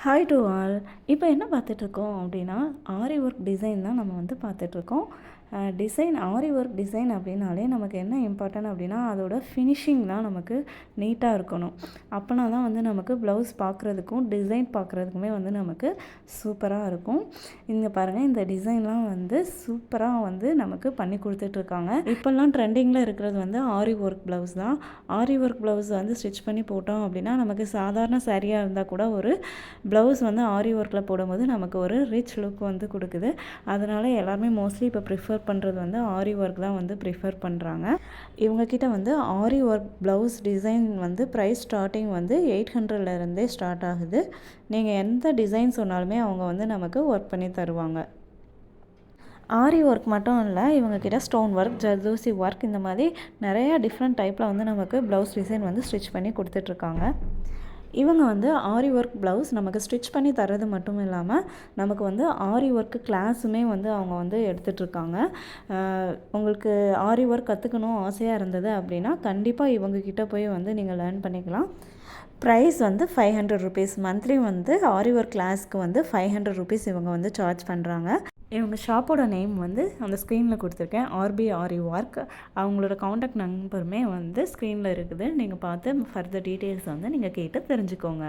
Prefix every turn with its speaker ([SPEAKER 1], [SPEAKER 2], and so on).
[SPEAKER 1] Hi to all. இப்போ என்ன பார்த்துட்ருக்கோம் அப்படின்னா, ஆரி ஒர்க் டிசைன் தான் நம்ம வந்து பார்த்துட்ருக்கோம். ஆரி ஒர்க் டிசைன் அப்படின்னாலே நமக்கு என்ன இம்பார்ட்டன்ட் அப்படின்னா, அதோட ஃபினிஷிங் தான் நமக்கு நீட்டாக இருக்கணும். அப்போனா தான் வந்து நமக்கு ப்ளவுஸ் பார்க்குறதுக்கும் டிசைன் பார்க்குறதுக்குமே வந்து நமக்கு சூப்பராக இருக்கும். இங்கே பாருங்கள், இந்த டிசைன்லாம் வந்து சூப்பராக வந்து நமக்கு பண்ணி கொடுத்துட்ருக்காங்க. இப்போல்லாம் ட்ரெண்டிங்கில் இருக்கிறது வந்து ஆரி ஒர்க் ப்ளவுஸ் தான். ஆரி ஒர்க் ப்ளவுஸ் வந்து ஸ்டிச் பண்ணி போட்டோம் அப்படின்னா, நமக்கு சாதாரண சாரியாக இருந்தால் கூட ஒரு ப்ளவுஸ் வந்து ஆரி ஒர்க்கில் போடும்போது நமக்கு ஒரு ரிச் லுக் வந்து கொடுக்குது. அதனால் எல்லாருமே மோஸ்ட்லி இப்போ ப்ரிஃபர் பண்ணுறது வந்து ஆரி ஒர்க் தான் வந்து ப்ரிஃபர் பண்ணுறாங்க. இவங்கக்கிட்ட வந்து ஆரி ஒர்க் ப்ளவுஸ் டிசைன் வந்து ப்ரைஸ் ஸ்டார்டிங் வந்து 800லேருந்தே ஸ்டார்ட் ஆகுது. நீங்கள் எந்த டிசைன் சொன்னாலுமே அவங்க வந்து நமக்கு ஒர்க் பண்ணி தருவாங்க. ஆரி ஒர்க் மட்டும் இல்லை, இவங்கக்கிட்ட ஸ்டோன் ஒர்க், ஜர்தோசி ஒர்க், இந்த மாதிரி நிறையா டிஃப்ரெண்ட் டைப்பில் வந்து நமக்கு ப்ளவுஸ் டிசைன் வந்து ஸ்டிச் பண்ணி கொடுத்துட்ருக்காங்க. இவங்க வந்து ஆரி ஒர்க் ப்ளவுஸ் நமக்கு ஸ்டிச் பண்ணி தர்றது மட்டும் இல்லாமல் நமக்கு வந்து ஆரி ஒர்க்கு கிளாஸுமே வந்து அவங்க வந்து எடுத்துகிட்ருக்காங்க. உங்களுக்கு ஆரி ஒர்க் கற்றுக்கணும் ஆசையாக இருந்தது அப்படின்னா கண்டிப்பாக இவங்கக்கிட்ட போய் வந்து நீங்கள் லேர்ன் பண்ணிக்கலாம். ப்ரைஸ் வந்து 500 ருபீஸ். மந்த்லி வந்து ஆரி ஒர்க் கிளாஸ்க்கு வந்து 500 ருபீஸ் இவங்க வந்து சார்ஜ் பண்ணுறாங்க. இவங்க ஷாப்போட நேம் வந்து அந்த ஸ்க்ரீனில் கொடுத்துருக்கேன், ஆர்பி ஆரி ஒர்க். அவங்களோட காண்டாக்ட் நம்பருமே வந்து ஸ்க்ரீனில் இருக்குது. நீங்கள் பார்த்து ஃபர்தர் டீட்டெயில்ஸ் வந்து நீங்கள் கேட்டு தெரிஞ்சுக்கோங்க.